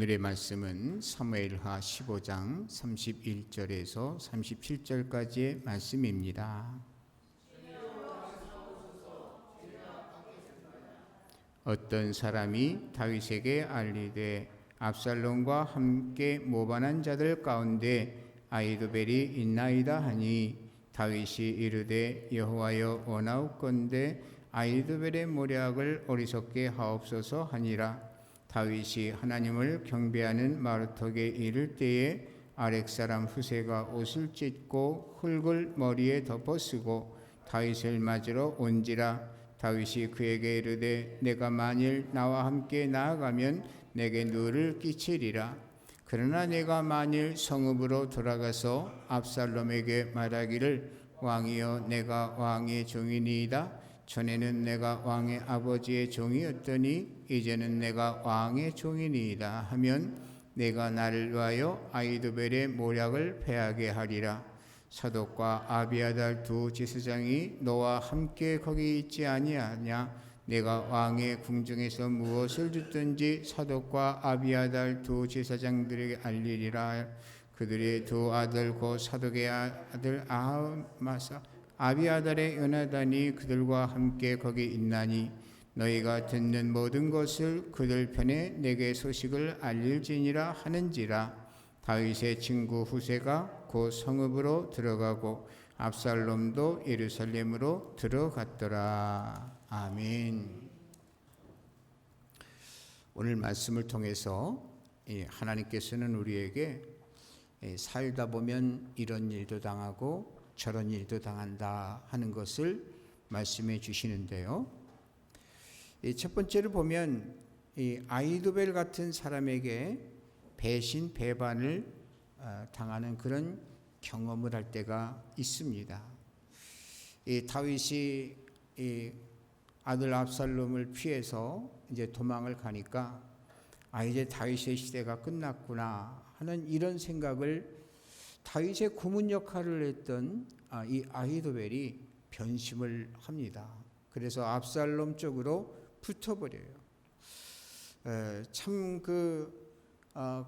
오늘의 말씀은 사무엘하 15장 31절에서 37절까지의 말씀입니다. 어떤 사람이 다윗에게 알리되 압살롬과 함께 모반한 자들 가운데 아히도벨이 있나이다 하니 다윗이 이르되 여호와여 원하옵건대 아히도벨의 모략을 어리석게 하옵소서 하니라. 다윗이 하나님을 경배하는 마루턱에 이를 때에 아렉 사람 후세가 옷을 찢고 흙을 머리에 덮어쓰고 다윗을 맞으러 온지라. 다윗이 그에게 이르되 내가 만일 나와 함께 나아가면 내게 누를 끼치리라. 그러나 내가 만일 성읍으로 돌아가서 압살롬에게 말하기를 왕이여 내가 왕의 종이니이다. 전에는 내가 왕의 아버지의 종이었더니 이제는 내가 왕의 종이니이다 하면 내가 나를 위하여 아히도벨의 모략을 패하게 하리라. 사독과 아비아달 두 제사장이 너와 함께 거기 있지 아니하냐. 내가 왕의 궁정에서 무엇을 듣든지 사독과 아비아달 두 제사장들에게 알리리라. 그들의 두 아들 곧 사독의 아들 아하마사 아비아달의 요나단이 그들과 함께 거기 있나니 너희가 듣는 모든 것을 그들 편에 내게 소식을 알릴지니라 하는지라. 다윗의 친구 후세가 곧 성읍으로 들어가고 압살롬도 예루살렘으로 들어갔더라. 아멘. 오늘 말씀을 통해서 하나님께서는 우리에게 살다 보면 이런 일도 당하고 저런 일도 당한다 하는 것을 말씀해 주시는데요. 첫 번째로 보면 아히도벨 같은 사람에게 배신 배반을 당하는 그런 경험을 할 때가 있습니다. 다윗이 아들 압살롬을 피해서 이제 도망을 가니까 이제 다윗의 시대가 끝났구나 하는 이런 생각을 다윗의 고문 역할을 했던 이 아히도벨이 변심을 합니다. 그래서 압살롬 쪽으로 붙어버려요. 참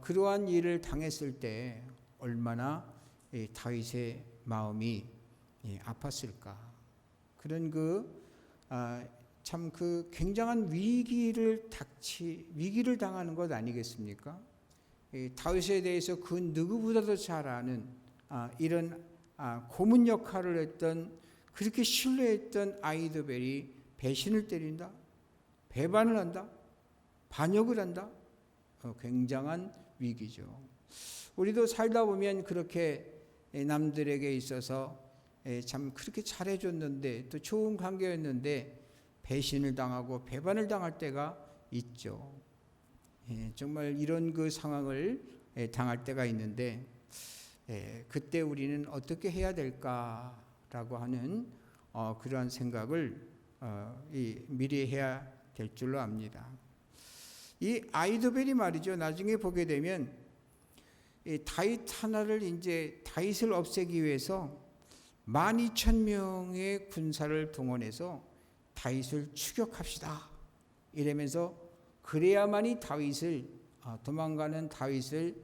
그러한 일을 당했을 때 얼마나 다윗의 마음이 아팠을까. 그런 참 굉장한 위기를 당하는 것 아니겠습니까? 다윗에 대해서 그 누구보다도 잘 아는 이런 고문 역할을 했던 그렇게 신뢰했던 아히도벨이 배신을 때린다, 배반을 한다, 반역을 한다. 굉장한 위기죠. 우리도 살다 보면 그렇게 남들에게 있어서 참 그렇게 잘해줬는데 또 좋은 관계였는데 배신을 당하고 배반을 당할 때가 있죠. 정말 이런 상황을 당할 때가 있는데 그때 우리는 어떻게 해야 될까라고 하는 그러한 생각을 미리 해야 될 줄로 압니다. 이 아히도벨이 말이죠. 나중에 보게 되면 다윗 하나를 이제 다윗을 없애기 위해서 12,000명의 군사를 동원해서 다윗을 추격합시다. 이러면서 그래야만이 도망가는 다윗을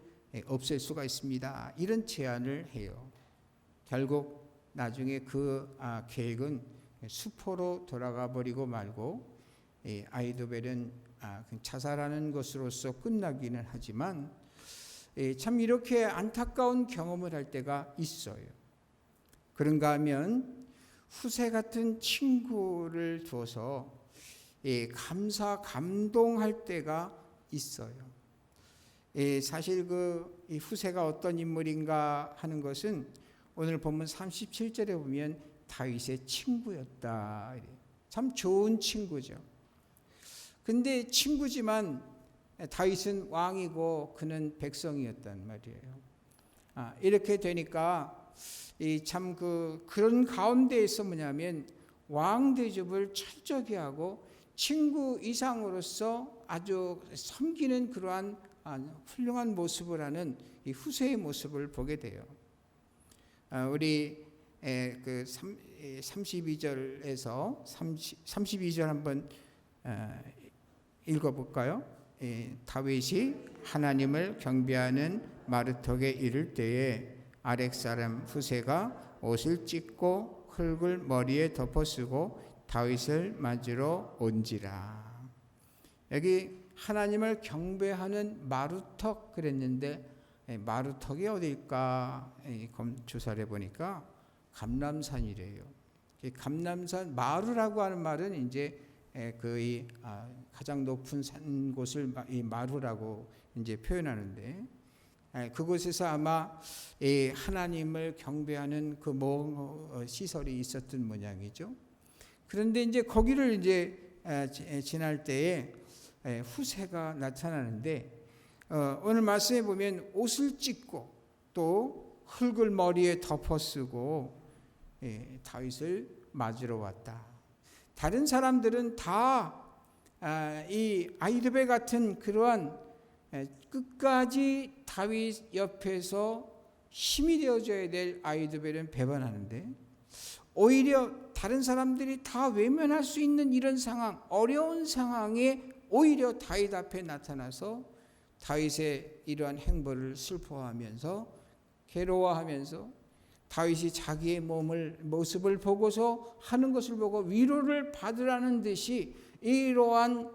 없앨 수가 있습니다. 이런 제안을 해요. 결국 나중에 그 계획은 수포로 돌아가 버리고 말고 아히도벨은 자살하는 것으로서 끝나기는 하지만 참 이렇게 안타까운 경험을 할 때가 있어요. 그런가 하면 후세 같은 친구를 둬서 감동할 때가 있어요. 사실 이 후세가 어떤 인물인가 하는 것은 오늘 본문 37절에 보면 다윗의 친구였다. 참 좋은 친구죠. 근데 친구지만 다윗은 왕이고 그는 백성이었단 말이에요. 이렇게 되니까 참 그런 가운데에서 뭐냐면 왕 대접을 철저히 하고 친구 이상으로서 아주 섬기는 그러한 훌륭한 모습을 하는 이 후세의 모습을 보게 돼요. 우리 32절에서 32절 한번 읽어볼까요? 다윗이 하나님을 경배하는 마루턱에 이를 때에 아렉 사람 후세가 옷을 찢고 흙을 머리에 덮어쓰고 다윗을 맞으러 온지라. 여기 하나님을 경배하는 마루턱 그랬는데 마루턱이 어딜까 조사를 해보니까 감람산이래요. 감람산 마루라고 하는 말은 이제 그 가장 높은 산 곳을 이 마루라고 이제 표현하는데 그곳에서 아마 하나님을 경배하는 그 시설이 있었던 모양이죠. 그런데 이제 거기를 이제 지날 때에 후세가 나타나는데 오늘 말씀에 보면 옷을 찢고 또 흙을 머리에 덮어쓰고 다윗을 맞으러 왔다. 다른 사람들은 다 이 아히도벨 같은 그러한 끝까지 다윗 옆에서 힘이 되어줘야 될 아히도벨은 배반하는데 오히려 다른 사람들이 다 외면할 수 있는 이런 상황, 어려운 상황에 오히려 다윗 앞에 나타나서 다윗의 이러한 행보를 슬퍼하면서 괴로워하면서 다윗이 자기의 모습을 보고서 하는 것을 보고 위로를 받으라는 듯이 이러한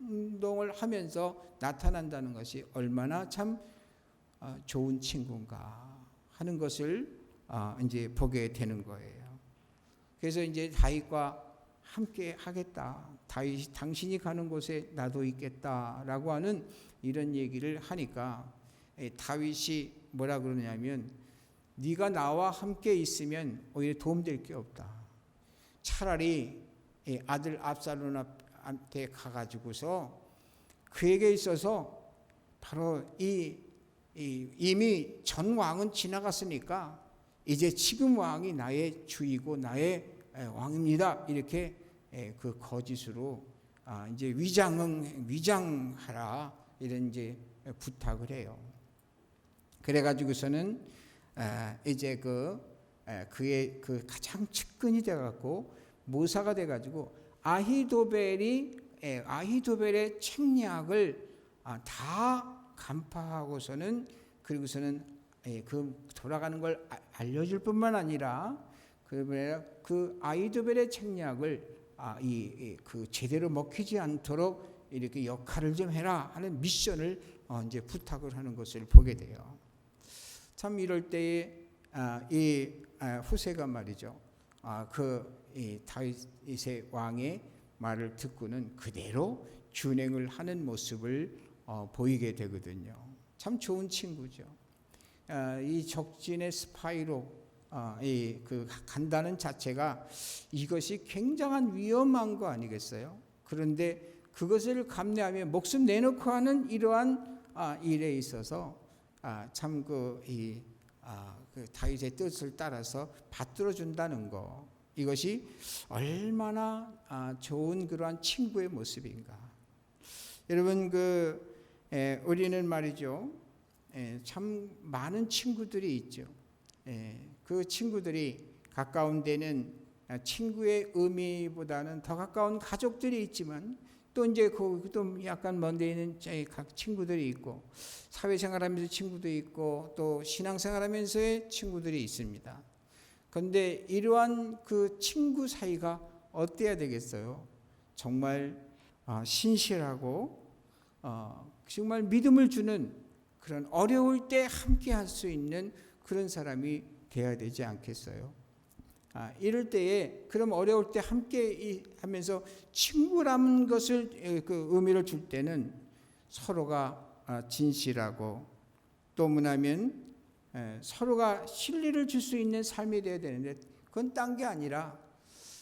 행동을 하면서 나타난다는 것이 얼마나 참 좋은 친구인가 하는 것을 이제 보게 되는 거예요. 그래서 이제 다윗과 함께 하겠다. 다윗이 당신이 가는 곳에 나도 있겠다라고 하는 이런 얘기를 하니까 다윗이 뭐라 그러냐면 네가 나와 함께 있으면 오히려 도움될 게 없다. 차라리 아들 압살롬한테 가가지고서 그에게 있어서 바로 이미 전 왕은 지나갔으니까 이제 지금 왕이 나의 주이고 나의 왕입니다. 이렇게 그 거짓으로 이제 위장하라 이런 이제 부탁을 해요. 그래가지고서는 이제 그의 그 가장 측근이 돼갖고 모사가 돼가지고 아히도벨의 책략을 다 간파하고서는 그리고서는 그 돌아가는 걸 알려줄 뿐만 아니라 그 아히도벨의 책략을 그 제대로 먹히지 않도록 이렇게 역할을 좀 해라 하는 미션을 이제 부탁을 하는 것을 보게 돼요. 참 이럴 때에 이 후세가 말이죠. 이 다윗의 왕의 말을 듣고는 그대로 준행을 하는 모습을 보이게 되거든요. 참 좋은 친구죠. 이 적진의 스파이로 그 간다는 자체가 이것이 굉장한 위험한 거 아니겠어요? 그런데 그것을 감내하며 목숨 내놓고 하는 이러한 일에 있어서 참 그 다윗의 뜻을 따라서 받들어 준다는 거, 이것이 얼마나 좋은 그러한 친구의 모습인가. 여러분 우리는 말이죠, 참 많은 친구들이 있죠. 그 친구들이 가까운 데는 친구의 의미보다는 더 가까운 가족들이 있지만 또 이제 또 약간 먼 데 있는 각 친구들이 있고 사회생활하면서 친구도 있고 또 신앙생활하면서의 친구들이 있습니다. 그런데 이러한 그 친구 사이가 어때야 되겠어요? 정말 신실하고 정말 믿음을 주는 그런 어려울 때 함께 할 수 있는 그런 사람이 되어야 되지 않겠어요? 이럴 때에 그럼 어려울 때 함께 하면서 친구라는 것을 그 의미를 줄 때는 서로가 진실하고 또 뭐냐면 서로가 진리를 줄 수 있는 삶이 되어야 되는데 그건 딴 게 아니라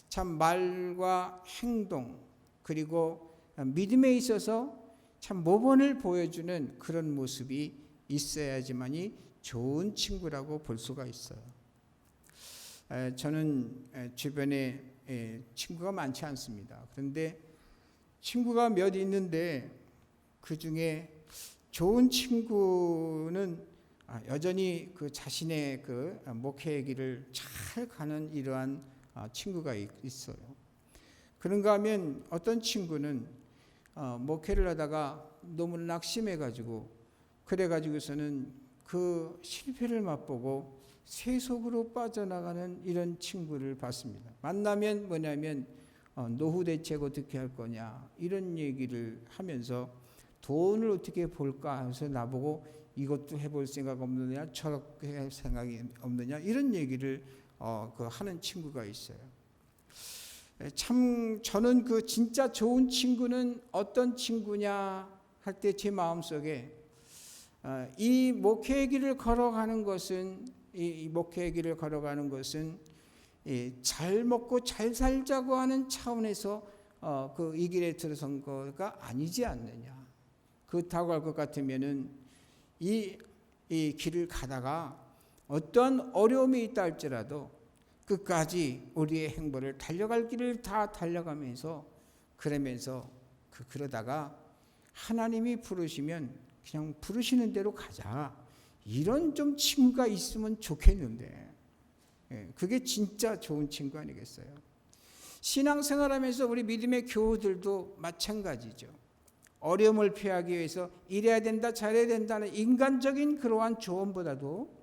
참 말과 행동 그리고 믿음에 있어서 참 모범을 보여주는 그런 모습이 있어야지만이 좋은 친구라고 볼 수가 있어요. 저는 주변에 친구가 많지 않습니다. 그런데 친구가 몇 있는데 그 중에 좋은 친구는 여전히 그 자신의 그 목회의 길을 잘 가는 이러한 친구가 있어요. 그런가 하면 어떤 친구는 목회를 하다가 너무 낙심해가지고 그래가지고서는 그 실패를 맛보고 세속으로 빠져나가는 이런 친구를 봤습니다. 만나면 뭐냐면 노후 대책 어떻게 할 거냐 이런 얘기를 하면서 돈을 어떻게 벌까 해서 나보고 이것도 해볼 생각 없느냐 저렇게 할 생각이 없느냐 이런 얘기를 하는 친구가 있어요. 참 저는 그 진짜 좋은 친구는 어떤 친구냐 할 때 제 마음속에 이 목회의 길을 걸어가는 것은 잘 먹고 잘 살자고 하는 차원에서 이 길에 들어선 거가 아니지 않느냐. 그렇다고 할 것 같으면은 이 길을 가다가 어떤 어려움이 있다 할지라도 끝까지 우리의 행보를 달려갈 길을 다 달려가면서 그러다가 하나님이 부르시면 그냥 부르시는 대로 가자. 이런 좀 친구가 있으면 좋겠는데 그게 진짜 좋은 친구 아니겠어요? 신앙생활하면서 우리 믿음의 교우들도 마찬가지죠. 어려움을 피하기 위해서 이래야 된다 잘해야 된다는 인간적인 그러한 조언보다도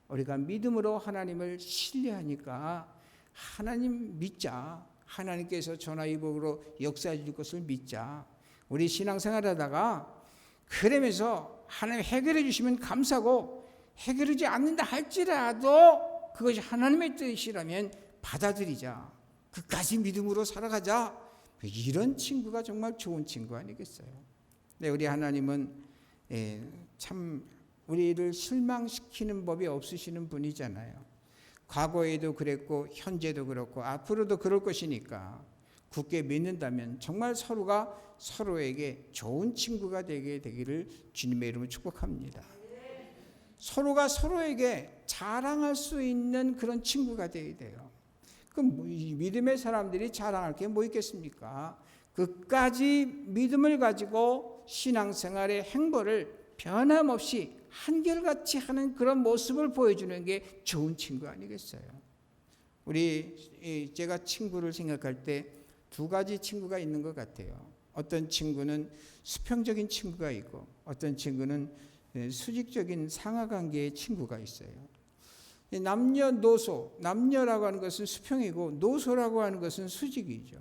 우리가 믿음으로 하나님을 신뢰하니까 하나님 믿자. 하나님께서 전화위복으로 역사해 줄 것을 믿자. 우리 신앙생활하다가 그러면서 하나님 해결해 주시면 감사하고 해결하지 않는다 할지라도 그것이 하나님의 뜻이라면 받아들이자. 끝까지 믿음으로 살아가자. 이런 친구가 정말 좋은 친구 아니겠어요? 네, 우리 하나님은 참 우리를 실망시키는 법이 없으시는 분이잖아요. 과거에도 그랬고 현재도 그렇고 앞으로도 그럴 것이니까 굳게 믿는다면 정말 서로가 서로에게 좋은 친구가 되기를 주님의 이름으로 축복합니다. 서로가 서로에게 자랑할 수 있는 그런 친구가 되어야 돼요. 그럼 믿음의 사람들이 자랑할 게 뭐 있겠습니까? 끝까지 믿음을 가지고 신앙생활의 행보를 변함없이 한결같이 하는 그런 모습을 보여주는 게 좋은 친구 아니겠어요? 제가 친구를 생각할 때 두 가지 친구가 있는 것 같아요. 어떤 친구는 수평적인 친구가 있고 어떤 친구는 수직적인 상하관계의 친구가 있어요. 남녀노소, 남녀라고 하는 것은 수평이고 노소라고 하는 것은 수직이죠.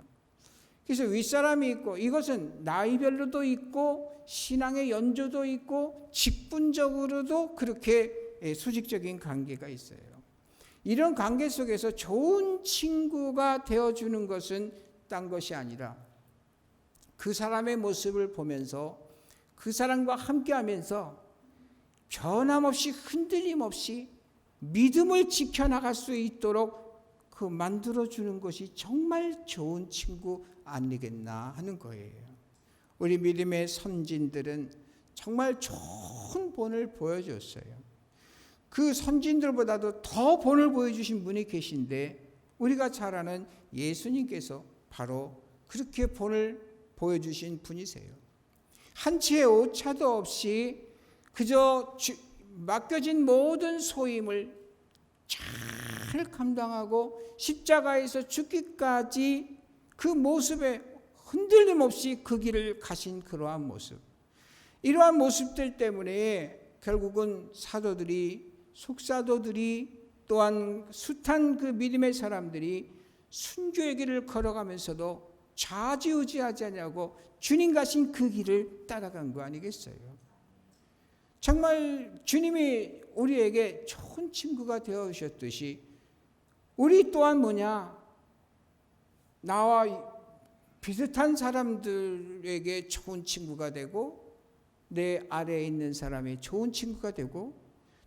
그래서 윗사람이 있고 이것은 나이별로도 있고 신앙의 연조도 있고 직분적으로도 그렇게 수직적인 관계가 있어요. 이런 관계 속에서 좋은 친구가 되어주는 것은 딴 것이 아니라 그 사람의 모습을 보면서 그 사람과 함께하면서 변함없이 흔들림 없이 믿음을 지켜나갈 수 있도록 만들어주는 것이 정말 좋은 친구 아니겠나 하는 거예요. 우리 믿음의 선진들은 정말 좋은 본을 보여줬어요. 그 선진들보다도 더 본을 보여주신 분이 계신데 우리가 잘 아는 예수님께서 바로 그렇게 본을 보여주신 분이세요. 한 채의 오차도 없이 그저 맡겨진 모든 소임을 잘 감당하고 십자가에서 죽기까지 그 모습에 흔들림 없이 그 길을 가신 그러한 모습. 이러한 모습들 때문에 결국은 사도들이 속사도들이 또한 숱한 그 믿음의 사람들이 순교의 길을 걸어가면서도 좌지우지하지 않냐고 주님 가신 그 길을 따라간 거 아니겠어요? 정말 주님이 우리에게 좋은 친구가 되어주셨듯이 우리 또한 나와 비슷한 사람들에게 좋은 친구가 되고 내 아래에 있는 사람이 좋은 친구가 되고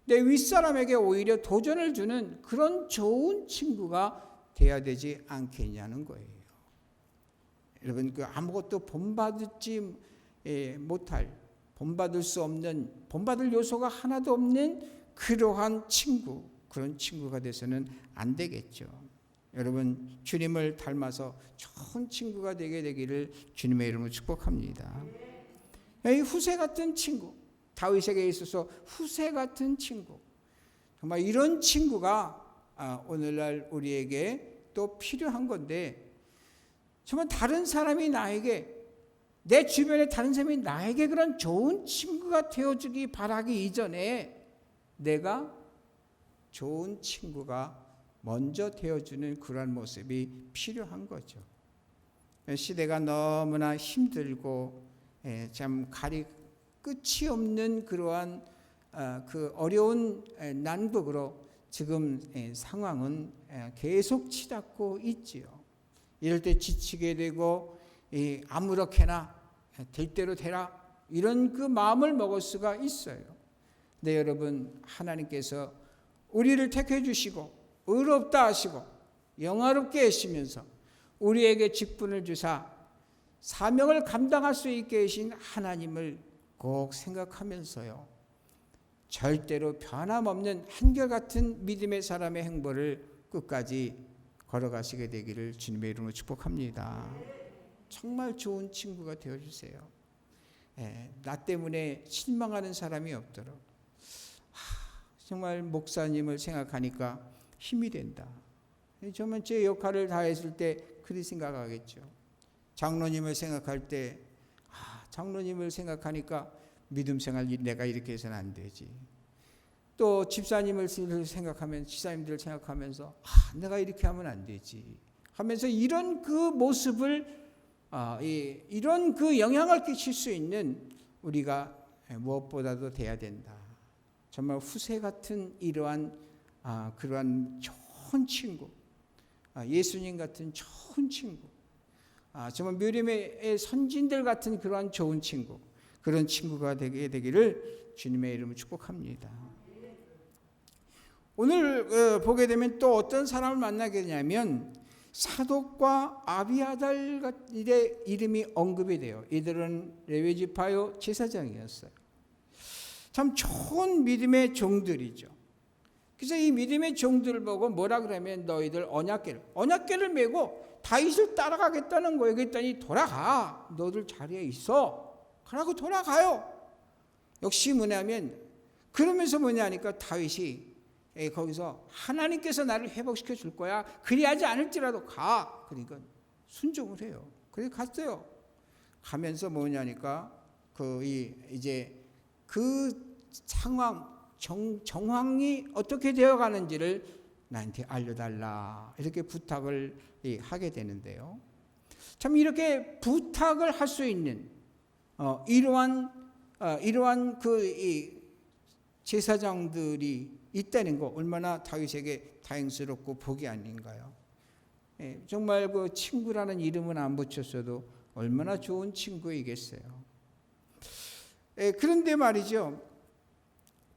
내 윗사람에게 오히려 도전을 주는 그런 좋은 친구가 돼야 되지 않겠냐는 거예요. 여러분 아무것도 본받지 못할 본받을 수 없는 본받을 요소가 하나도 없는 그러한 친구 그런 친구가 돼서는 안 되겠죠. 여러분 주님을 닮아서 좋은 친구가 되게 되기를 주님의 이름으로 축복합니다. 이 후세 같은 친구 다윗에게 있어서 후세 같은 친구 정말 이런 친구가 오늘날 우리에게 또 필요한 건데 정말 다른 사람이 나에게 내 주변에 다른 사람이 나에게 그런 좋은 친구가 되어주기 바라기 이전에 내가 좋은 친구가 먼저 되어주는 그러한 모습이 필요한 거죠. 시대가 너무나 힘들고 참 끝이 없는 그러한 그 어려운 난국으로 지금 상황은 계속 치닫고 있지요. 이럴 때 지치게 되고 아무렇게나 될 대로 되라 이런 그 마음을 먹을 수가 있어요. 네, 여러분, 하나님께서 우리를 택해 주시고 의롭다 하시고 영화롭게 하시면서 우리에게 직분을 주사 사명을 감당할 수 있게 하신 하나님을 꼭 생각하면서요, 절대로 변함없는 한결같은 믿음의 사람의 행보를 끝까지 걸어가시게 되기를 주님의 이름으로 축복합니다. 정말 좋은 친구가 되어주세요. 나 때문에 실망하는 사람이 없도록. 정말 목사님을 생각하니까 힘이 된다. 정말 제 역할을 다했을 때 그리 생각하겠죠. 장로님을 생각할 때 장로님을 생각하니까 믿음 생활 내가 이렇게 해서는 안 되지. 또 집사님을 생각하면 집사님들을 생각하면서 내가 이렇게 하면 안 되지 하면서 이런 그 모습을 이런 그 영향을 끼칠 수 있는 우리가 무엇보다도 돼야 된다. 정말 후세 같은 이러한 그러한 좋은 친구, 예수님 같은 좋은 친구, 정말 묘림의 선진들 같은 그러한 좋은 친구, 그런 친구가 되게 되기를 주님의 이름으로 축복합니다. 오늘 보게 되면 또 어떤 사람을 만나게 되냐면 사독과 아비아달의 이름이 언급이 돼요. 이들은 레위 지파의 제사장이었어요. 참 좋은 믿음의 종들이죠. 그래서 이 믿음의 종들을 보고 뭐라 그러면 너희들 언약궤를 메고 다윗을 따라가겠다는 거예요. 그랬더니 돌아가. 너들 자리에 있어. 그러고 돌아가요. 역시 뭐냐면 그러면서 뭐냐니까 다윗이 거기서 하나님께서 나를 회복시켜 줄 거야. 그리하지 않을지라도 가. 그러니까 순종을 해요. 그래서 갔어요. 가면서 뭐냐니까 이제 그 상황 정황이 어떻게 되어가는지를 나한테 알려달라 이렇게 부탁을 하게 되는데요. 참 이렇게 부탁을 할 수 있는 이러한 그 제사장들이 있다는 거 얼마나 다윗에게 다행스럽고 복이 아닌가요? 정말 그 친구라는 이름은 안 붙였어도 얼마나 좋은 친구이겠어요. 그런데 말이죠.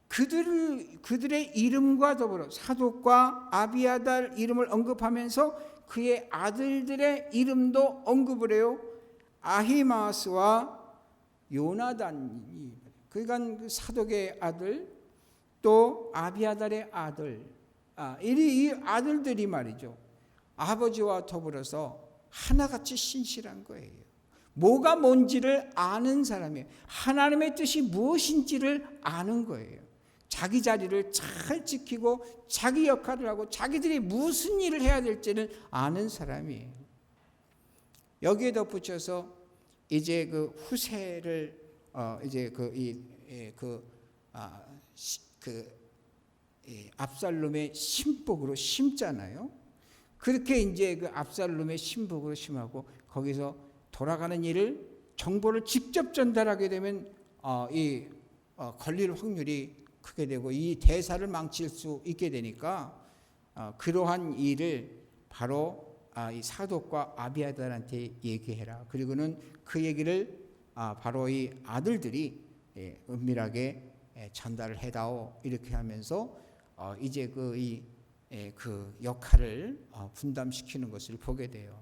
그들의 이름과 더불어 사독과 아비아달 이름을 언급하면서 그의 아들들의 이름도 언급을 해요. 아히마스와 요나단이, 그러니까 사독의 아들 또 아비아달의 아들, 이 아들들이 말이죠. 아버지와 더불어서 하나같이 신실한 거예요. 뭐가 뭔지를 아는 사람이에요. 하나님의 뜻이 무엇인지를 아는 거예요. 자기 자리를 잘 지키고 자기 역할을 하고 자기들이 무슨 일을 해야 될지를 아는 사람이에요. 여기에 덧붙여서 이제 그 후세를 이제 압살롬의 신복으로 심잖아요. 그렇게 이제 그 압살롬의 신복으로 심하고 거기서 돌아가는 일을 정보를 직접 전달하게 되면 걸릴 확률이 크게 되고 이 대사를 망칠 수 있게 되니까 그러한 일을 바로 이 사독과 아비아달한테 얘기해라. 그리고는 그 얘기를 바로 이 아들들이 은밀하게 전달을 해다오. 이렇게 하면서 이제 그 역할을 분담시키는 것을 보게 돼요.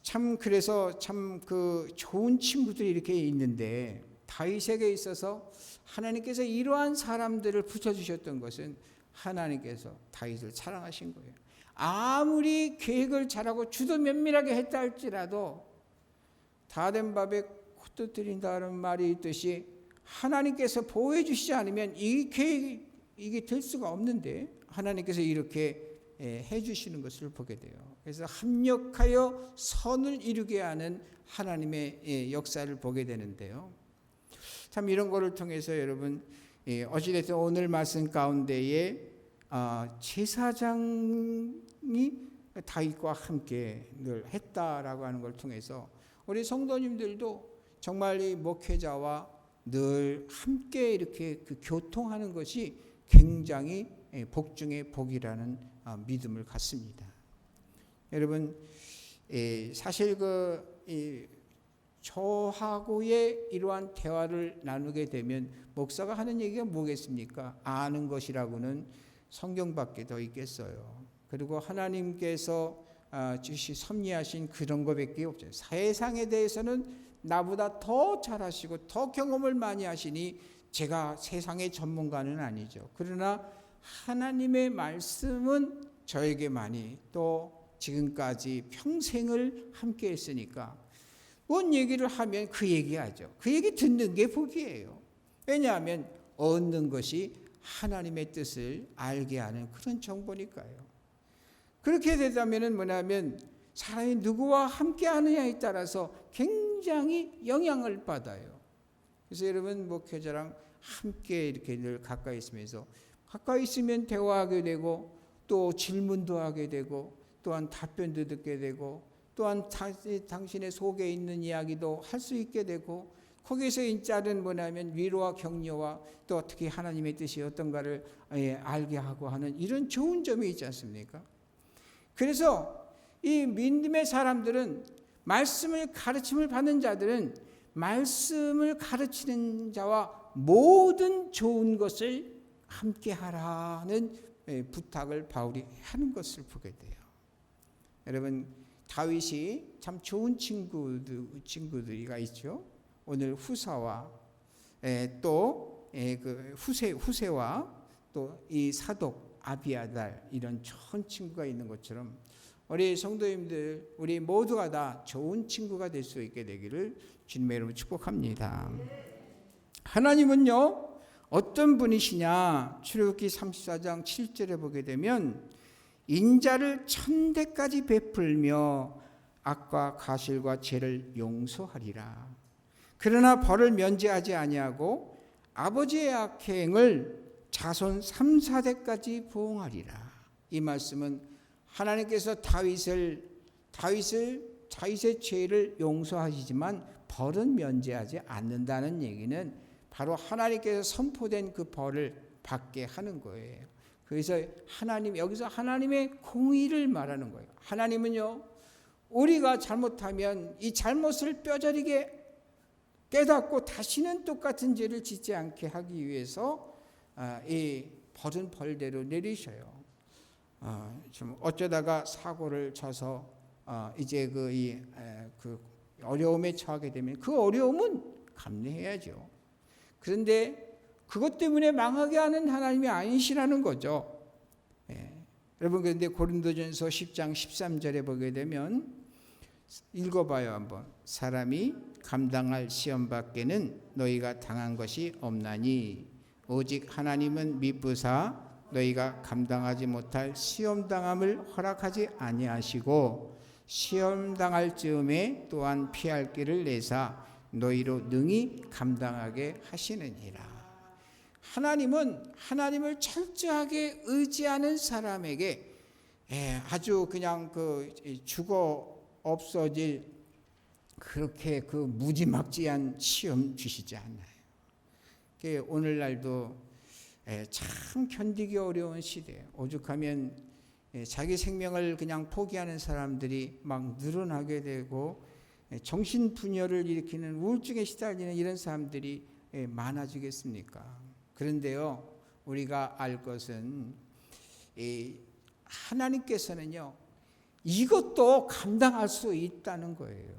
참 그래서 참 그 좋은 친구들이 이렇게 있는데 다윗에게 있어서 하나님께서 이러한 사람들을 붙여주셨던 것은 하나님께서 다윗을 사랑하신 거예요. 아무리 계획을 잘하고 주도 면밀하게 했다 할지라도 다 된 밥에 콧도 들인다는 말이 있듯이 하나님께서 보호해 주시지 않으면 이 계획이 이게 될 수가 없는데 하나님께서 이렇게 해주시는 것을 보게 돼요. 그래서 합력하여 선을 이루게 하는 하나님의 역사를 보게 되는데요. 참 이런 거를 통해서 여러분 어찌됐든 오늘 말씀 가운데에 제사장이 다윗과 함께 늘 했다라고 하는 걸 통해서 우리 성도님들도 정말 이 목회자와 늘 함께 이렇게 그 교통하는 것이 굉장히 복 중의 복이라는 믿음을 갖습니다. 여러분 사실 저하고의 이러한 대화를 나누게 되면 목사가 하는 얘기가 뭐겠습니까? 아는 것이라고는 성경밖에 더 있겠어요. 그리고 하나님께서 주시 섭리하신 그런 것밖에 없죠. 세상에 대해서는 나보다 더 잘하시고 더 경험을 많이 하시니 제가 세상의 전문가는 아니죠. 그러나 하나님의 말씀은 저에게 많이 또 지금까지 평생을 함께 했으니까 뭔 얘기를 하면 그 얘기하죠. 그 얘기 듣는 게 복이에요. 왜냐하면 얻는 것이 하나님의 뜻을 알게 하는 그런 정보니까요. 그렇게 되다면 뭐냐면 사람이 누구와 함께 하느냐에 따라서 굉장히 영향을 받아요. 그래서 여러분 목회자랑 함께 이렇게 늘 가까이 있으면서 가까이 있으면 대화하게 되고 또 질문도 하게 되고 또한 답변도 듣게 되고 또한 당신의 속에 있는 이야기도 할 수 있게 되고 거기에서 인자는 뭐냐면 위로와 격려와 또 어떻게 하나님의 뜻이 어떤가를 알게 하고 하는 이런 좋은 점이 있지 않습니까? 그래서 이 믿음의 사람들은 말씀을 가르침을 받는 자들은 말씀을 가르치는 자와 모든 좋은 것을 함께 하라는 부탁을 바울이 하는 것을 보게 돼요. 여러분 다윗이 참 좋은 친구들이가 있죠. 오늘 후사와 또 그 후세와 또 이 사독 아비아달 이런 좋은 친구가 있는 것처럼 우리 성도님들 우리 모두가 다 좋은 친구가 될 수 있게 되기를 주님의 이름으로 축복합니다. 하나님은요 어떤 분이시냐? 출애굽기 34장 7절에 보게 되면 인자를 천대까지 베풀며 악과 가실과 죄를 용서하리라. 그러나 벌을 면제하지 아니하고 아버지의 악행을 자손 3, 4대까지 보응하리라. 이 말씀은 하나님께서 다윗의 죄를 용서하시지만 벌은 면제하지 않는다는 얘기는 바로 하나님께서 선포된 그 벌을 받게 하는 거예요. 그래서 여기서 하나님의 공의를 말하는 거예요. 하나님은요, 우리가 잘못하면 이 잘못을 뼈저리게 깨닫고 다시는 똑같은 죄를 짓지 않게 하기 위해서 이 벌은 벌대로 내리셔요. 좀 어쩌다가 사고를 쳐서 이제 그 어려움에 처하게 되면 그 어려움은 감내해야죠. 그런데 그것 때문에 망하게 하는 하나님이 아니시라는 거죠. 여러분 그런데 고린도전서 10장 13절에 보게 되면 읽어봐요 한번. 사람이 감당할 시험 밖에는 너희가 당한 것이 없나니 오직 하나님은 미쁘사 너희가 감당하지 못할 시험 당함을 허락하지 아니하시고 시험 당할 즈음에 또한 피할 길을 내사 너희로 능히 감당하게 하시느니라. 하나님은 하나님을 철저하게 의지하는 사람에게 아주 그냥 죽어 없어질 그렇게 무지막지한 시험 주시지 않아요. 오늘날도 참 견디기 어려운 시대에 오죽하면 자기 생명을 그냥 포기하는 사람들이 막 늘어나게 되고 정신분열을 일으키는 우울증에 시달리는 이런 사람들이 많아지겠습니까? 그런데요, 우리가 알 것은 하나님께서는요, 이것도 감당할 수 있다는 거예요.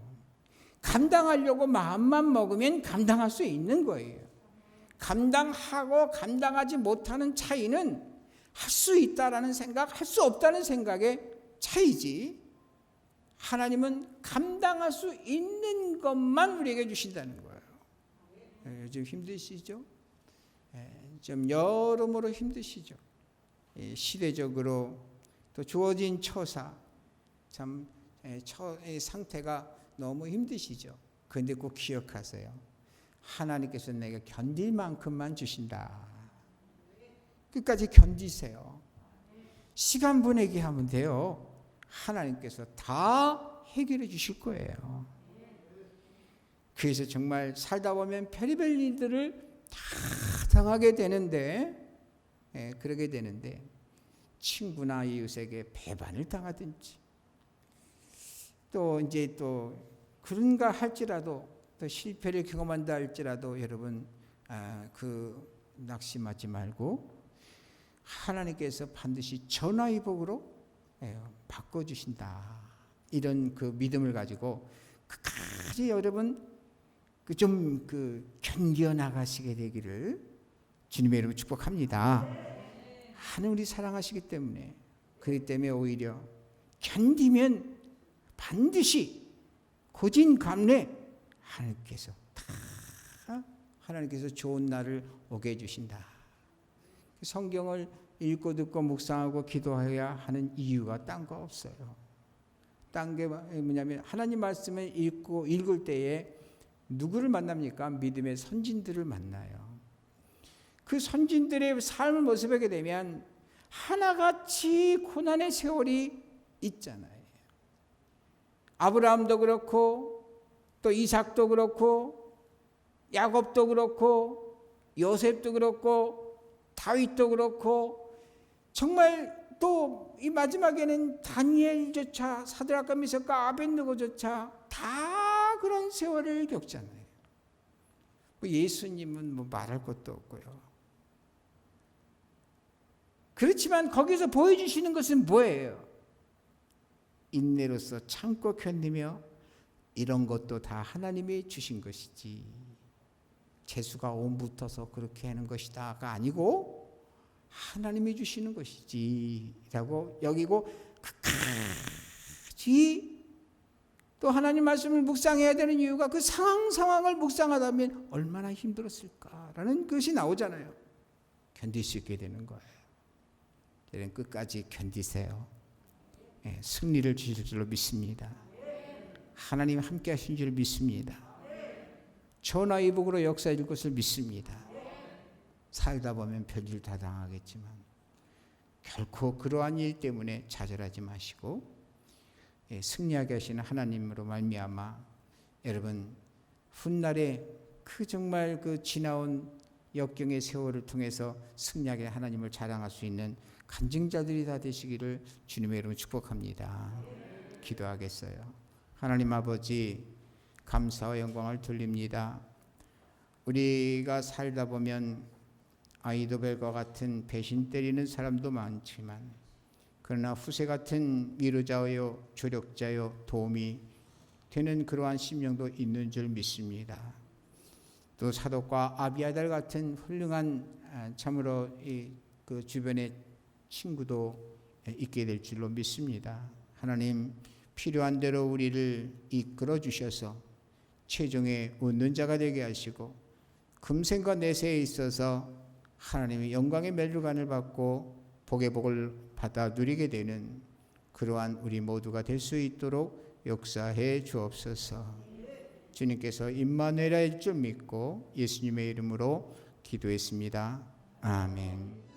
감당하려고 마음만 먹으면 감당할 수 있는 거예요. 감당하고 감당하지 못하는 차이는 할 수 있다라는 생각, 할 수 없다는 생각의 차이지. 하나님은 감당할 수 있는 것만 우리에게 주신다는 거예요. 요즘 힘드시죠? 좀 여러모로 힘드시죠? 시대적으로 또 주어진 처사, 참 상태가 너무 힘드시죠. 그런데 꼭 기억하세요. 하나님께서 내가 견딜 만큼만 주신다. 끝까지 견디세요. 시간 보내기 하면 돼요. 하나님께서 다 해결해 주실 거예요. 그래서 정말 살다 보면 별의별 일들을 다 당하게 되는데, 그러게 되는데 친구나 이웃에게 배반을 당하든지 또 이제 또 그런가 할지라도 또 실패를 경험한다 할지라도 여러분 그 낙심하지 말고 하나님께서 반드시 전화위복으로 바꿔주신다. 이런 그 믿음을 가지고 끝까지 여러분 좀 견뎌 나가시게 되기를 주님의 이름으로 축복합니다. 하나님 우리 사랑하시기 때문에, 그렇기 때문에 오히려 견디면 반드시 고진감래 하나님께서 좋은 날을 오게 해주신다. 성경을 읽고 듣고 묵상하고 기도해야 하는 이유가 딴 거 없어요. 딴 게 뭐냐면 하나님 말씀을 읽을 때에 누구를 만납니까? 믿음의 선진들을 만나요. 그 선진들의 삶을 모습하게 되면 하나같이 고난의 세월이 있잖아요. 아브라함도 그렇고 또 이삭도 그렇고 야곱도 그렇고 요셉도 그렇고 다윗도 그렇고 정말 또 이 마지막에는 다니엘조차 사드락과 미삭과 아벳느고조차 다 그런 세월을 겪잖아요. 예수님은 뭐 말할 것도 없고요. 그렇지만 거기서 보여주시는 것은 뭐예요? 인내로서 참고 견디며 이런 것도 다 하나님이 주신 것이지 재수가 온 붙어서 그렇게 하는 것이다가 아니고 하나님이 주시는 것이지 라고 여기고 끝까지 또 하나님 말씀을 묵상해야 되는 이유가 그 상황을 묵상하다 보면 얼마나 힘들었을까라는 것이 나오잖아요. 견딜 수 있게 되는 거예요. 여러분 끝까지 견디세요. 승리를 주실 줄로 믿습니다. 하나님 함께 하신 줄 믿습니다. 전화위복으로 역사해 줄 것을 믿습니다. 살다 보면 별일 다 당하겠지만 결코 그러한 일 때문에 좌절하지 마시고 승리하게 하시는 하나님으로 말미암아 여러분 훗날에 그 정말 그 지나온 역경의 세월을 통해서 승리하게 하나님을 자랑할 수 있는 간증자들이 다 되시기를 주님의 이름으로 축복합니다. 기도하겠어요. 하나님 아버지 감사와 영광을 돌립니다. 우리가 살다 보면 아이도벨과 같은 배신 때리는 사람도 많지만 그러나 후세 같은 위로자요 조력자요 도움이 되는 그러한 심령도 있는 줄 믿습니다. 또 사독과 아비아달 같은 훌륭한 참으로 그 주변의 친구도 있게 될 줄로 믿습니다. 하나님 필요한 대로 우리를 이끌어 주셔서 최종의 얻는 자가 되게 하시고 금생과 내세에 있어서 하나님의 영광의 멸류관을 받고 복의 복을 받아 누리게 되는 그러한 우리 모두가 될 수 있도록 역사해 주옵소서. 주님께서 임마누엘일 줄 믿고 예수님의 이름으로 기도했습니다. 아멘.